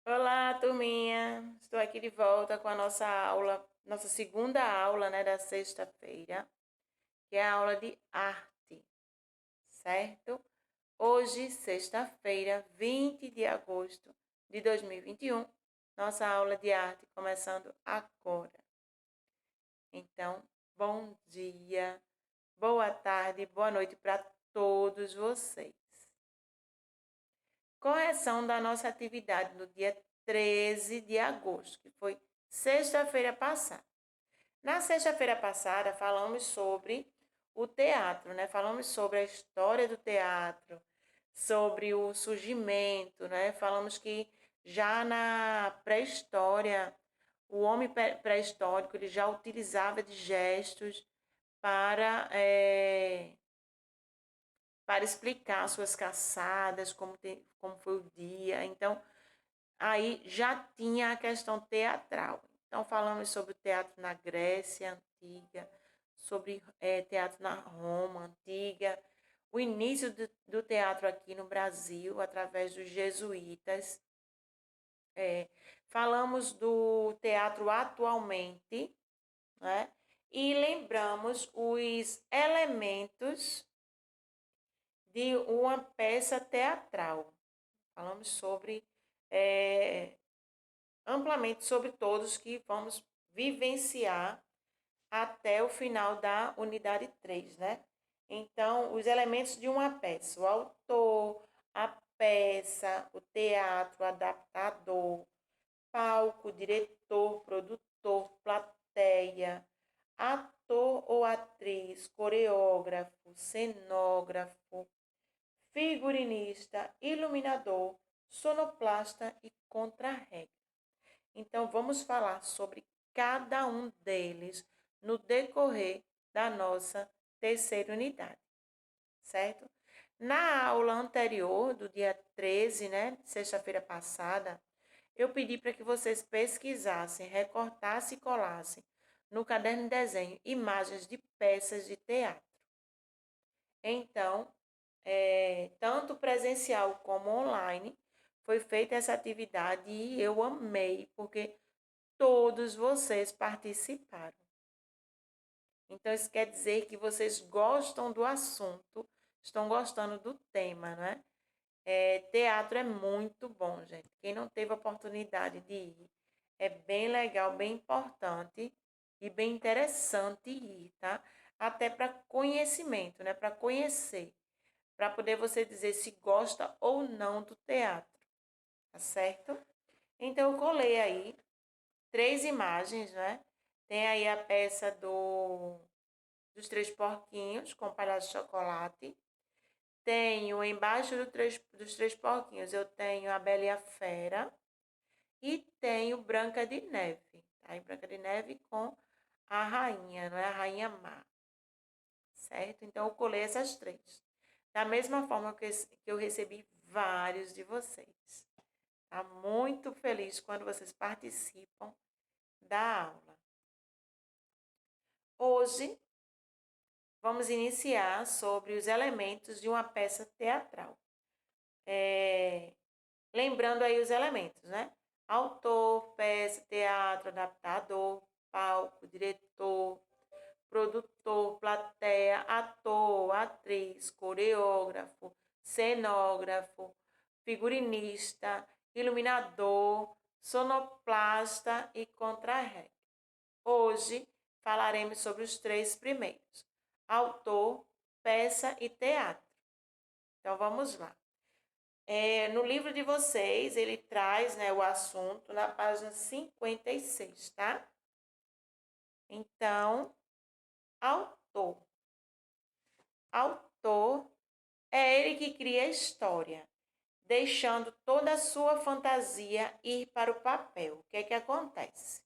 Olá, turminha! Estou aqui de volta com a nossa aula, nossa segunda aula, né, da sexta-feira, que é a aula de arte, certo? Hoje, sexta-feira, 20 de agosto de 2021, nossa aula de arte começando agora. Então, bom dia, boa tarde, boa noite para todos vocês. Correção da nossa atividade no dia 13 de agosto, que foi sexta-feira passada. Na sexta-feira passada, falamos sobre o teatro, né? Falamos sobre a história do teatro, sobre o surgimento, né? Falamos que já na pré-história, o homem pré-histórico ele já utilizava de gestos para para explicar suas caçadas, como foi o dia. Então, aí já tinha a questão teatral. Então, falamos sobre o teatro na Grécia Antiga, sobre teatro na Roma Antiga, o início do teatro aqui no Brasil, através dos jesuítas. Falamos do teatro atualmente, né? E lembramos os elementos de uma peça teatral. Falamos sobre amplamente sobre todos que vamos vivenciar até o final da unidade 3, né? Então, os elementos de uma peça: o autor, a peça, o teatro, o adaptador, palco, diretor, produtor, plateia, ator ou atriz, coreógrafo, cenógrafo, figurinista, iluminador, sonoplasta e contrarregra. Então, vamos falar sobre cada um deles no decorrer da nossa terceira unidade, certo? Na aula anterior, do dia 13, né, sexta-feira passada, eu pedi para que vocês pesquisassem, recortassem e colassem no caderno de desenho imagens de peças de teatro. Então, tanto presencial como online, foi feita essa atividade e eu amei, porque todos vocês participaram. Então, isso quer dizer que vocês gostam do assunto, estão gostando do tema, né? Teatro é muito bom, gente. Quem não teve oportunidade de ir, é bem legal, bem importante e bem interessante ir, tá? Até para conhecimento, né? Para conhecer, para poder você dizer se gosta ou não do teatro, tá certo? Então, eu colei aí 3 imagens, né? Tem aí a peça dos três porquinhos com palhaço de chocolate. Tenho embaixo dos três porquinhos, eu tenho a Bela e a Fera e tenho Branca de Neve. Tá? E Branca de Neve com a rainha, não é a rainha má, certo? Então eu colei essas 3. Da mesma forma que eu recebi vários de vocês. Tá muito feliz quando vocês participam da aula. Hoje vamos iniciar sobre os elementos de uma peça teatral. Lembrando aí os elementos, né? Autor, peça, teatro, adaptador, palco, diretor, produtor, plateia, ator, atriz, coreógrafo, cenógrafo, figurinista, iluminador, sonoplasta e contrarregra. Hoje falaremos sobre os 3 primeiros: autor, peça e teatro. Então vamos lá. No livro de vocês, ele traz, né, o assunto na página 56, tá? Então, autor. Autor é ele que cria a história, deixando toda a sua fantasia ir para o papel. O que é que acontece?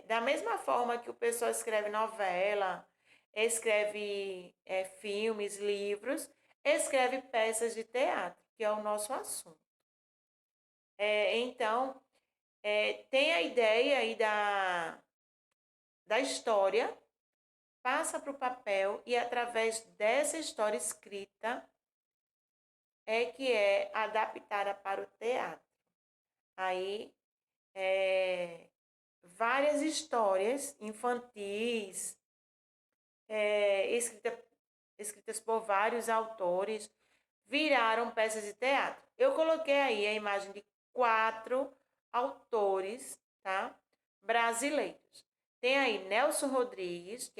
Da mesma forma que o pessoal escreve novela, escreve filmes, livros, escreve peças de teatro, que é o nosso assunto. Então, tem a ideia aí da história, passa para o papel e através dessa história escrita é que é adaptada para o teatro. aí é, várias histórias infantis, escritas por vários autores, viraram peças de teatro. Eu coloquei aí a imagem de 4 autores, tá? Brasileiros. Tem aí Nelson Rodrigues,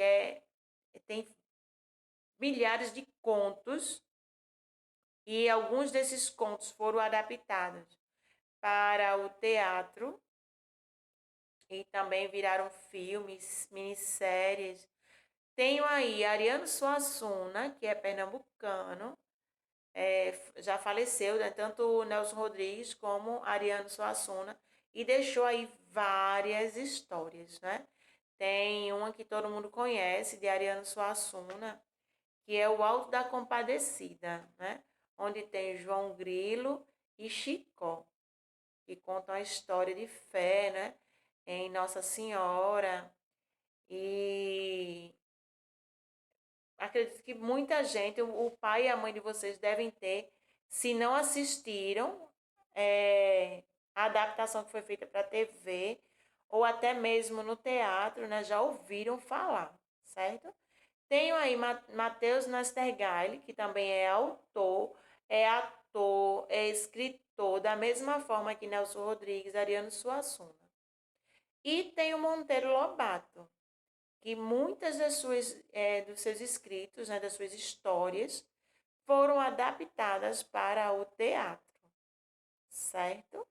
tem milhares de contos, e alguns desses contos foram adaptados para o teatro e também viraram filmes, minisséries. Tenho aí Ariano Suassuna, que é pernambucano, já faleceu, né? Tanto o Nelson Rodrigues como Ariano Suassuna, e deixou aí várias histórias, né? Tem uma que todo mundo conhece, de Ariano Suassuna, que é o Alto da Compadecida, né? Onde tem João Grilo e Chicó, que contam a história de fé, né? Em Nossa Senhora. E acredito que muita gente, o pai e a mãe de vocês devem ter, se não assistiram a adaptação que foi feita para a TV, ou até mesmo no teatro, né? Já ouviram falar, certo? Tenho aí Matheus Nastergaile, que também é autor, é ator, é escritor, da mesma forma que Nelson Rodrigues, Ariano Suassuna. E tem o Monteiro Lobato, que muitas dos seus escritos, né, das suas histórias, foram adaptadas para o teatro, certo?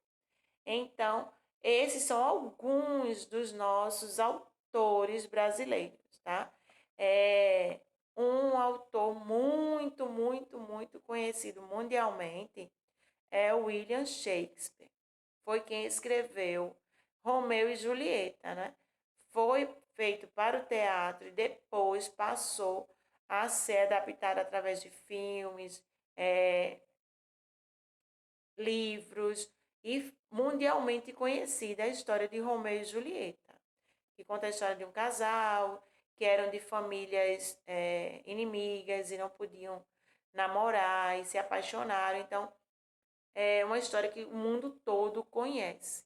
Então, esses são alguns dos nossos autores brasileiros, tá? É, um autor muito, muito, muito conhecido mundialmente é William Shakespeare. Foi quem escreveu Romeu e Julieta, né? Foi feito para o teatro e depois passou a ser adaptado através de filmes, é, livros, e mundialmente conhecida a história de Romeu e Julieta, que conta a história de um casal que eram de famílias inimigas e não podiam namorar e se apaixonaram. Então, é uma história que o mundo todo conhece.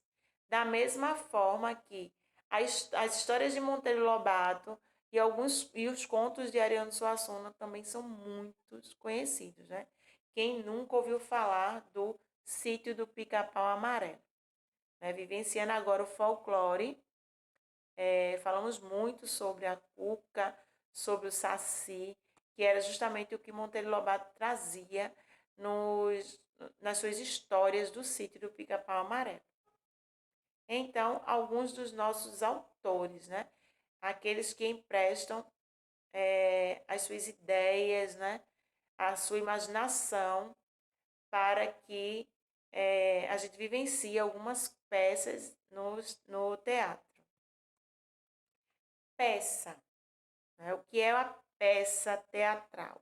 Da mesma forma que as histórias de Monteiro Lobato e os contos de Ariano Suassuna também são muito conhecidos, né? Quem nunca ouviu falar do Sítio do Pica-Pau Amarelo, né? Vivenciando agora o folclore, falamos muito sobre a cuca, sobre o saci, que era justamente o que Monteiro Lobato trazia nas suas histórias do Sítio do Pica-Pau Amarelo. Então, alguns dos nossos autores, né? Aqueles que emprestam as suas ideias, né? A sua imaginação para que a gente vivencie algumas peças no teatro. Peça, né? O que é a peça teatral?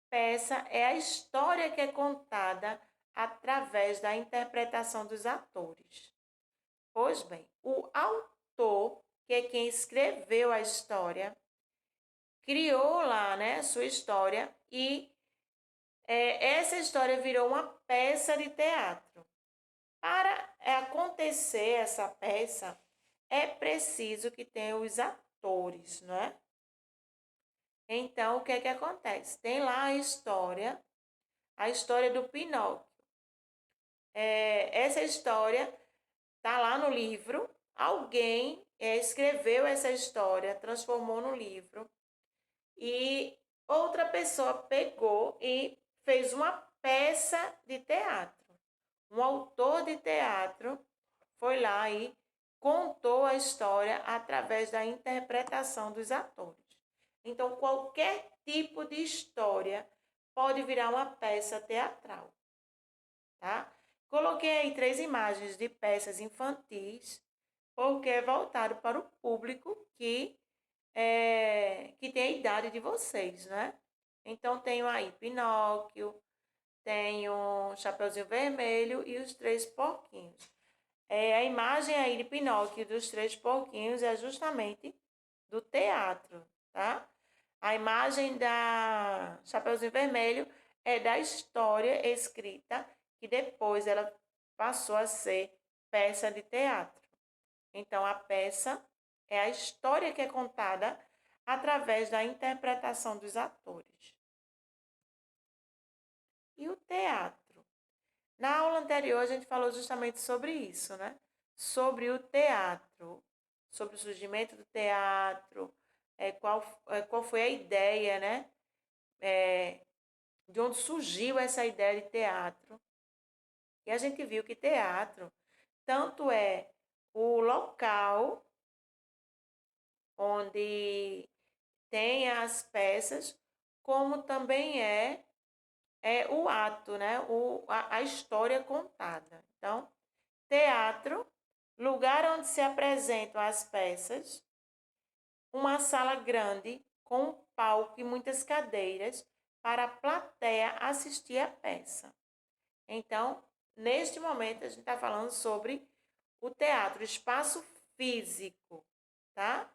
Peça é a história que é contada através da interpretação dos atores. Pois bem, o autor, que é quem escreveu a história, criou lá, né, sua história, e essa história virou uma peça de teatro. Para acontecer essa peça, é preciso que tenha os atores, não é? Então, o que é que acontece? Tem lá a história do Pinóquio. Essa história está lá no livro. Alguém escreveu essa história, transformou no livro, e outra pessoa pegou e fez uma peça de teatro. Um autor de teatro foi lá e contou a história através da interpretação dos atores. Então, qualquer tipo de história pode virar uma peça teatral, tá? Coloquei aí 3 imagens de peças infantis, porque é voltado para o público que tem a idade de vocês, né? Então, tenho aí Pinóquio, tenho Chapeuzinho Vermelho e os 3 porquinhos. A imagem aí de Pinóquio dos 3 porquinhos é justamente do teatro, tá? A imagem da Chapeuzinho Vermelho é da história escrita, que depois ela passou a ser peça de teatro. Então, a peça é a história que é contada através da interpretação dos atores. E o teatro? Na aula anterior, a gente falou justamente sobre isso, né? Sobre o teatro, sobre o surgimento do teatro, qual foi a ideia, né? De onde surgiu essa ideia de teatro. E a gente viu que teatro tanto é o local onde tem as peças, como também é o ato, né? A história contada. Então, teatro, lugar onde se apresentam as peças, uma sala grande com um palco e muitas cadeiras para a plateia assistir a peça. Então, neste momento, a gente está falando sobre o teatro, espaço físico, tá?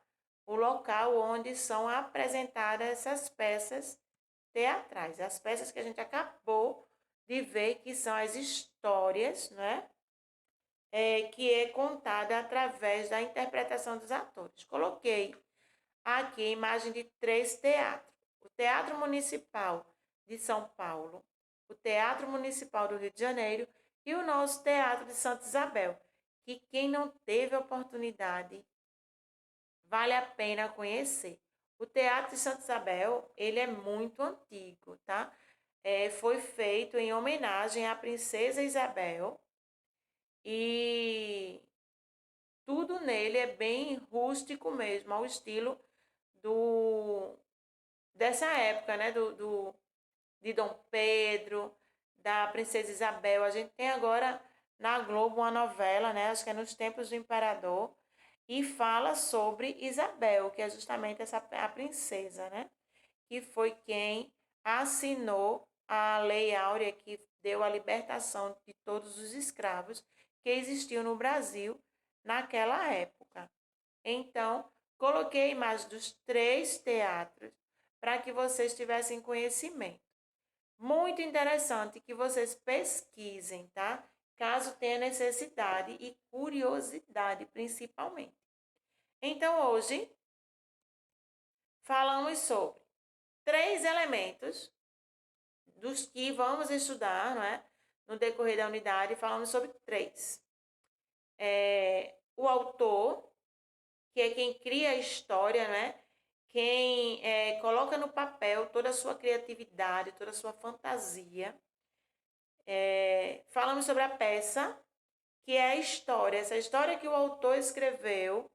O local onde são apresentadas essas peças teatrais. As peças que a gente acabou de ver, que são as histórias, né? Que é contada através da interpretação dos atores. Coloquei aqui a imagem de 3 teatros. O Teatro Municipal de São Paulo, o Teatro Municipal do Rio de Janeiro e o nosso Teatro de Santa Isabel, que quem não teve oportunidade, vale a pena conhecer. O Teatro de Santa Isabel, ele é muito antigo, tá? Foi feito em homenagem à Princesa Isabel e tudo nele é bem rústico mesmo, ao estilo do dessa época, né? De Dom Pedro, da Princesa Isabel. A gente tem agora na Globo uma novela, né? Acho que é Nos Tempos do Imperador, e fala sobre Isabel, que é justamente a princesa, né? Que foi quem assinou a Lei Áurea, que deu a libertação de todos os escravos que existiam no Brasil naquela época. Então, coloquei a imagem dos 3 teatros para que vocês tivessem conhecimento. Muito interessante que vocês pesquisem, tá? Caso tenha necessidade e curiosidade, principalmente. Então, hoje, falamos sobre 3 elementos dos que vamos estudar, não é? No decorrer da unidade, falamos sobre 3. O autor, que é quem cria a história, né? Quem coloca no papel toda a sua criatividade, toda a sua fantasia. Falamos sobre a peça, que é a história. Essa história que o autor escreveu,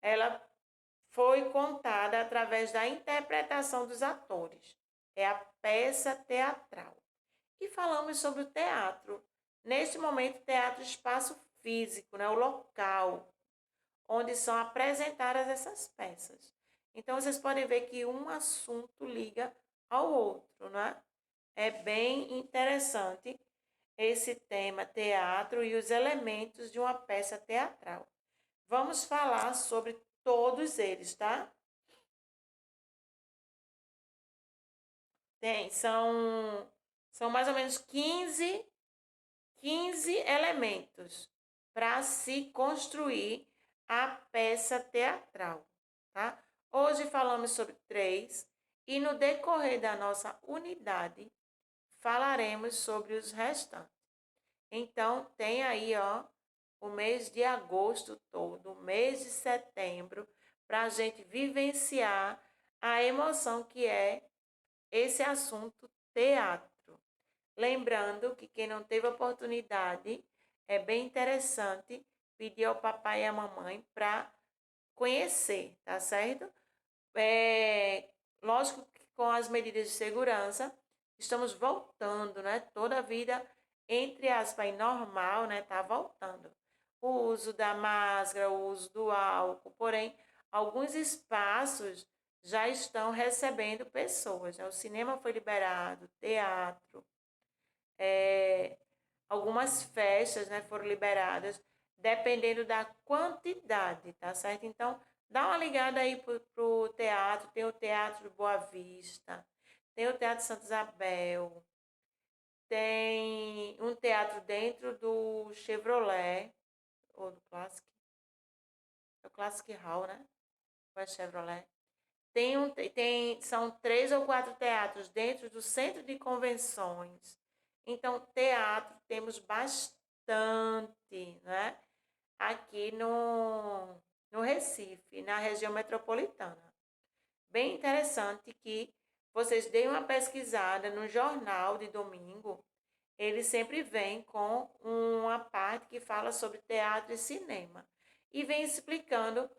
ela foi contada através da interpretação dos atores. É a peça teatral. E falamos sobre o teatro. Neste momento, teatro espaço físico, né? O local onde são apresentadas essas peças. Então, vocês podem ver que um assunto liga ao outro, né? É bem interessante esse tema teatro e os elementos de uma peça teatral. Vamos falar sobre todos eles, tá? São mais ou menos 15 elementos para se construir a peça teatral, tá? Hoje falamos sobre 3 e no decorrer da nossa unidade falaremos sobre os restantes. Então, tem aí, ó, o mês de agosto todo, o mês de setembro, para a gente vivenciar a emoção que é esse assunto teatro. Lembrando que quem não teve oportunidade, é bem interessante pedir ao papai e à mamãe para conhecer, tá certo? Lógico que com as medidas de segurança, estamos voltando, né? Toda a vida, entre aspas, normal, né? Tá voltando. O uso da máscara, o uso do álcool, porém, alguns espaços já estão recebendo pessoas, né? O cinema foi liberado, teatro, algumas festas, né, foram liberadas, dependendo da quantidade, tá certo? Então, dá uma ligada aí pro teatro, tem o Teatro Boa Vista, tem o Teatro Santa Isabel, tem o um teatro dentro do Chevrolet, ou do Classic, é o Classic Hall, né? Ou é Chevrolet? São 3 ou 4 teatros dentro do centro de convenções. Então, teatro temos bastante, né? Aqui no Recife, na região metropolitana. Bem interessante que vocês deem uma pesquisada no jornal de domingo. Ele sempre vem com uma parte que fala sobre teatro e cinema. E vem explicando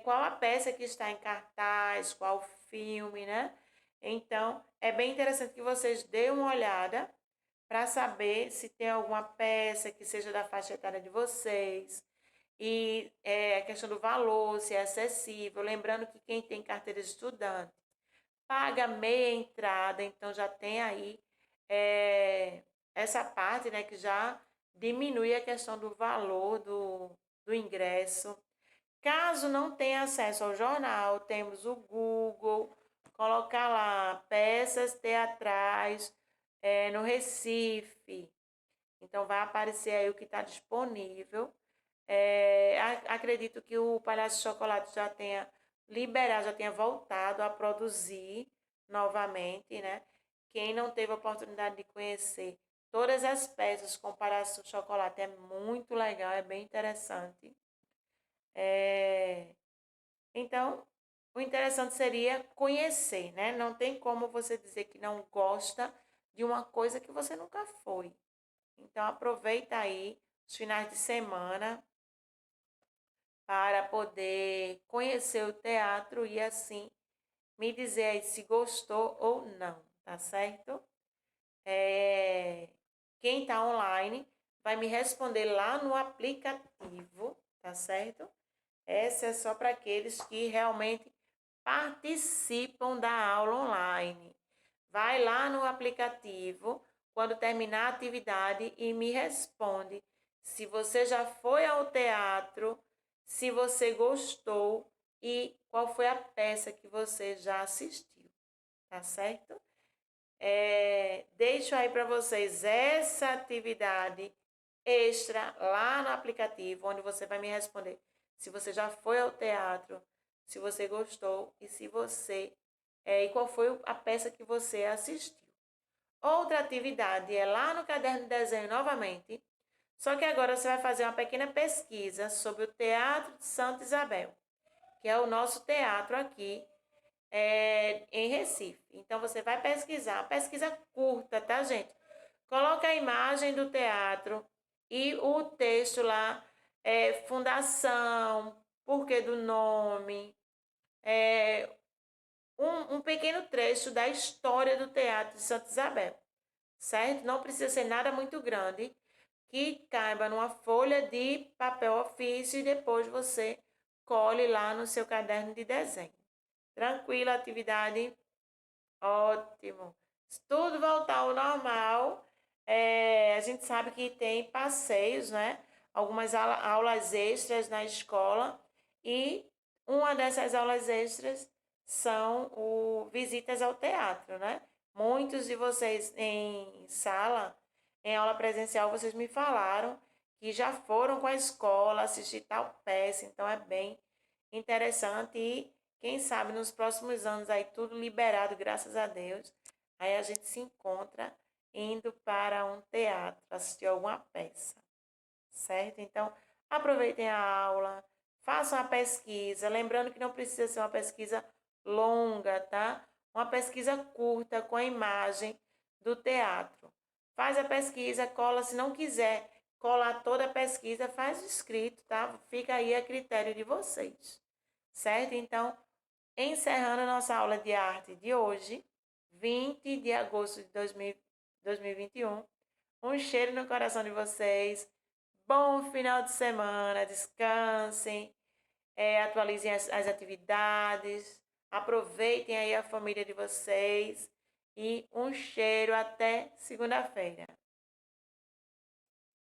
qual a peça que está em cartaz, qual filme, né? Então, é bem interessante que vocês deem uma olhada para saber se tem alguma peça que seja da faixa etária de vocês. E a questão do valor, se é acessível. Lembrando que quem tem carteira de estudante paga meia entrada, então já tem aí essa parte, né, que já diminui a questão do valor do ingresso. Caso não tenha acesso ao jornal, temos o Google, colocar lá peças teatrais no Recife. Então vai aparecer aí o que está disponível. Acredito que o Palhaço de Chocolate já tenha liberado, já tenha voltado a produzir novamente, né? Quem não teve a oportunidade de conhecer todas as peças com Palhaço de Chocolate é muito legal, é bem interessante. Então, o interessante seria conhecer, né? Não tem como você dizer que não gosta de uma coisa que você nunca foi. Então, aproveita aí os finais de semana para poder conhecer o teatro e assim me dizer aí se gostou ou não, tá certo? Quem está online vai me responder lá no aplicativo, tá certo? Essa é só para aqueles que realmente participam da aula online. Vai lá no aplicativo quando terminar a atividade e me responde se você já foi ao teatro, se você gostou e qual foi a peça que você já assistiu, tá certo? Deixo aí para vocês essa atividade extra lá no aplicativo, onde você vai me responder se você já foi ao teatro, se você gostou e qual foi a peça que você assistiu. Outra atividade é lá no caderno de desenho novamente, só que agora você vai fazer uma pequena pesquisa sobre o Teatro de Santa Isabel, que é o nosso teatro aqui em Recife. Então você vai pesquisar, pesquisa curta, tá, gente? Coloca a imagem do teatro e o texto lá, fundação, porquê do nome, um pequeno trecho da história do Teatro de Santa Isabel, certo? Não precisa ser nada muito grande, que caiba numa folha de papel ofício e depois você cole lá no seu caderno de desenho. Tranquila a atividade? Ótimo. Se tudo voltar ao normal, a gente sabe que tem passeios, né? Algumas aulas extras na escola e uma dessas aulas extras são visitas ao teatro, né? Muitos de vocês em sala, em aula presencial, vocês me falaram que já foram com a escola assistir tal peça, então é bem interessante e quem sabe nos próximos anos aí tudo liberado, graças a Deus, aí a gente se encontra indo para um teatro, assistir alguma peça, certo? Então, aproveitem a aula, façam a pesquisa, lembrando que não precisa ser uma pesquisa longa, tá? Uma pesquisa curta com a imagem do teatro. Faz a pesquisa, cola, se não quiser colar toda a pesquisa, faz escrito, tá? Fica aí a critério de vocês, certo? Então, encerrando a nossa aula de arte de hoje, 20 de agosto de 2021. Um cheiro no coração de vocês. Bom final de semana. Descansem. Atualizem as atividades. Aproveitem aí a família de vocês. E um cheiro até segunda-feira.